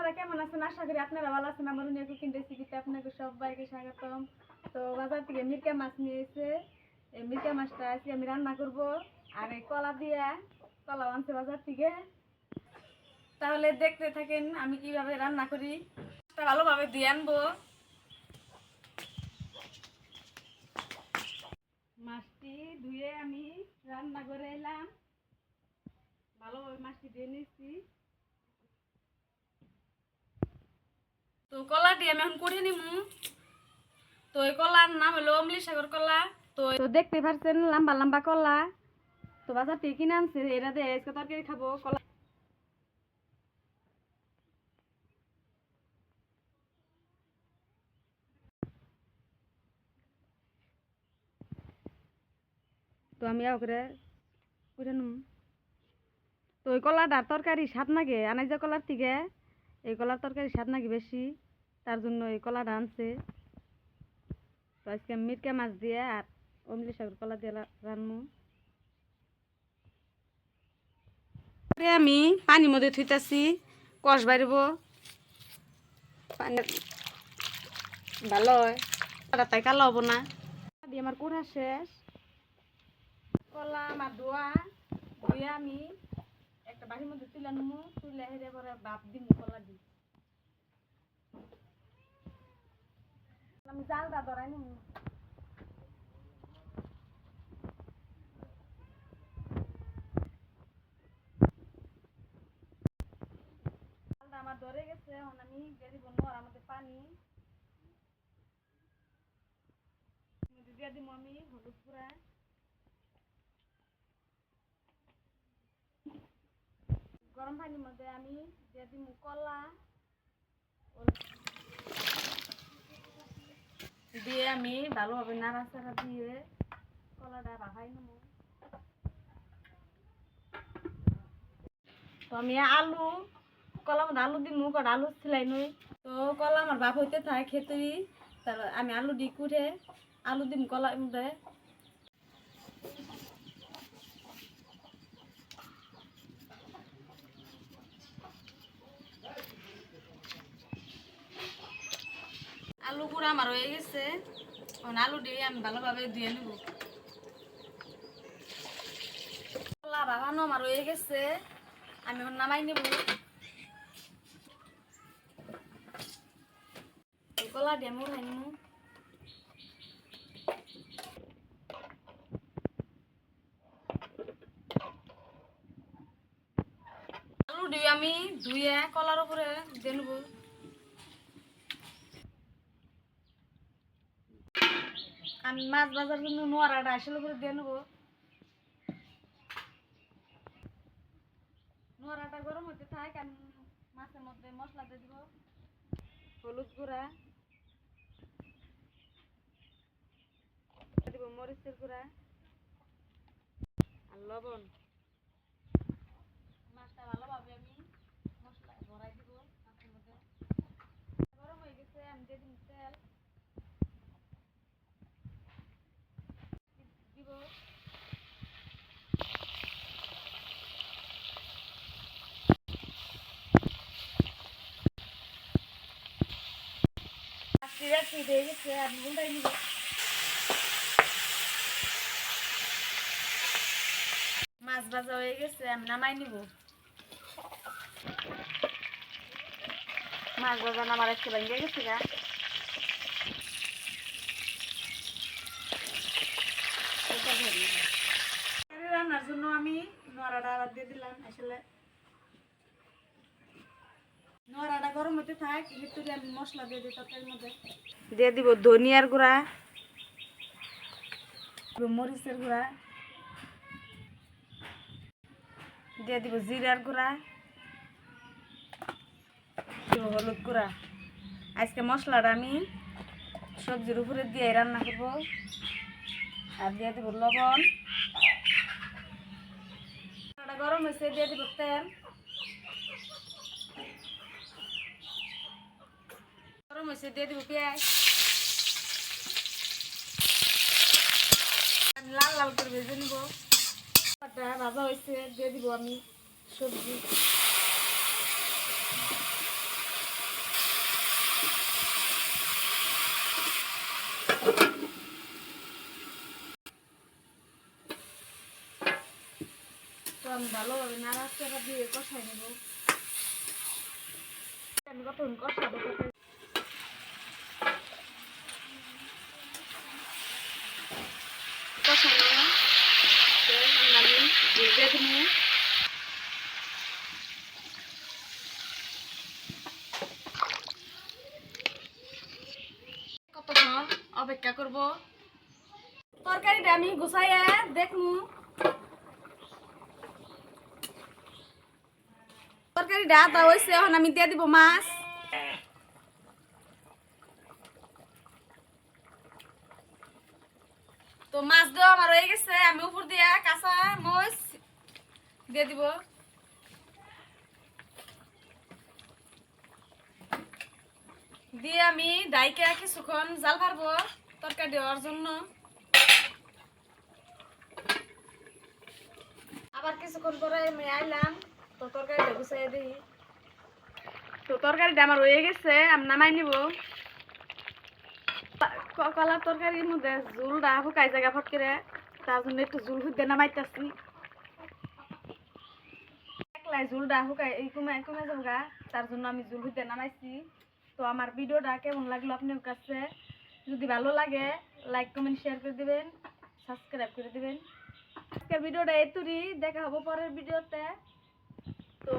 আপনারা কেমন আছেন? আশা করি আপনারা ভালো আছেন। আমার উনি কুকিং রেসিপিতে আপনাকে সবাইকে স্বাগতম। তো বাজার থেকে মিরকা মাছ নিয়ে এসে এই মিরকা মাছটা আজকে আমি রান্না করব। আর এই কলা দিয়ে কলা আনছে বাজার থেকে। তাহলে দেখতে থাকেন আমি কিভাবে রান্না করি। ভালোভাবে দিয়ে আনবো। মাছটি ধুয়ে আমি রান্না করে এলাম। ভালোভাবে মাছটি ধুয়ে নিচ্ছি। তো কলা দিয়ে আমি এখন করে নিমু। তো এই কলার নাম হলো অমলি সাগর কলা। তো দেখতে পাচ্ছেন লম্বা লম্বা কলা। তো বাজার থেকে কিনে আনছে, এরা দিয়ে আজকে তরকারি খাবো। কলা তো আমি করে নিম। তো ওই কলাটার তরকারি স্বাদ নাগে আনাইজা কলার থেকে এই কলার তরকারি স্বাদ নাগে বেশি, তার জন্য এই কলাটা আনছে। তো আজকে মিরকা মাছ দিয়ে আর অমলি সাগর কলা দিয়ে রান্নু। আমি পানির মধ্যে থুইতাছি, কষ বাড়ব পানি ভালো হয়, তাই কালো হবো না। দিয়ে আমার কুড়া শেষ। কলা আমার ধোয়া ধুয়ে আমি একটা বাড়ির মধ্যে তুলে নেবো। তুলে হেরে পরে বাপ দিম কলা দিই। আমি জালটা ধরাই নেবো। জালটা আমার ধরে গেছে, এখন আমি দিয়ে দিব নোয়ার মধ্যে পানি। দিয়ে দিব আমি হলুদ গুঁড়া, গরম পানির মধ্যে আমি দিয়ে দিব কলা দিয়ে আমি ভালোভাবে নাড়াচাড়া দিয়ে কলাটা ভাজাই নেব। তো আমি আলু কলার মধ্যে আলু দিমু, কটা আলু ছিলাই নই। তো কলা আমার বাপ হইতে থাকে খেতুরি, তারপর আমি আলু দি কুড়ে আলু দিম কলার মধ্যে। আলু গুঁড়া আমার হয়ে গেছে, আলু দিয়ে আমি ভালোভাবে ধুয়ে নেব। কলা বাগানো আমার হয়ে গেছে, আমি এখন নামাই নেব। কলা দিয়ে আমি উঠাই নেব। আলু দিয়ে আমি ধুয়ে কলার উপরে দিয়ে নেব। আমি মাছ ভাজার জন্য নোয়ারাটা আসলে উপরে দিয়ে নেব। নোয়ারাটা গরম হতে থাক, আমি মাছের মধ্যে মশলা দিয়ে দিব। হলুদ গুঁড়া দিব, মরিচের গুঁড়া আর লবণ। মাছটা ভালোভাবে আমি মশলা ভরাই দিব মাছের মধ্যে। গরম হয়ে গেছে, আমি দিয়ে দিব তেল দিব। দিয়ে গেছে, আমি উল্টাই নিব। মাছ ভাজা হয়ে গেছে, আমি নামাই নিব। মাছ ভাজা নামার একটু ভেঙে গেছে গা। রান্নার জন্য আমি নোয়ারাটা আবার দিয়ে দিলাম। আসলে নোয়ারাটা গরম হতে থাক, ভিতরে আমি মশলা দিয়ে দিই। তরকারির মধ্যে দিয়ে দিব ধনিয়ার গুঁড়া, মরিচের গুঁড়া, দিয়ে দিব জিরার গুঁড়া, হলুদ গুঁড়া। আজকে মশলাটা আমি সবজির উপরে দিয়ে রান্না করব। আর দিয়ে দিব লবণ। গরম হয়েছে, দিয়ে দিব তেল। গরম হয়েছে, দিয়ে দিব পেঁয়াজ। আমি লাল লাল করে ভেজে নিব। ভাজা হয়েছে, দিয়ে দিব আমি সবজি। ভালোভাবে নাড়াচাড়া দিয়ে কষাই নেব। আমি কতক্ষণ কষাবো তরকারি কষানো আমি দিয়ে দেবো। কতক্ষণ অপেক্ষা করব। তরকারিটা আমি গুছাইয়া দেখমু। তরকারিটা আদা হয়েছে, এখন আমি দিয়ে দিব মাছ। তো মাছ দেওয়া আমার হয়ে গেছে, আমি উপর দিয়ে কাঁচা মরিচ দিয়ে দিব। দিয়ে আমি ডাইকে কিছুক্ষণ জাল পারবো তরকারি দেওয়ার জন্য। আবার কিছুক্ষণ পরে আমি আইলাম, তো তরকারিটা গুছাই দিই। তো তরকারিটা আমার হয়ে গেছে, আমি নামাই নিব। কলার তরকারির মধ্যে ঝুলটা শুকাই জায়গা ফট করে, তার জন্য একটু ঝুল খুঁজতে নামাইতেছি। একলাই ঝুলটা শুকাই কমে কমে যাবো, তার জন্য আমি ঝুল খুঁজতে নামাইছি। তো আমার ভিডিওটা কেমন লাগলো আপনার কাছে? যদি ভালো লাগে লাইক কমেন্ট শেয়ার করে দিবেন, সাবস্ক্রাইব করে দিবেন। আজকের ভিডিওটা এতুরি, দেখা হবো পরের ভিডিওতে।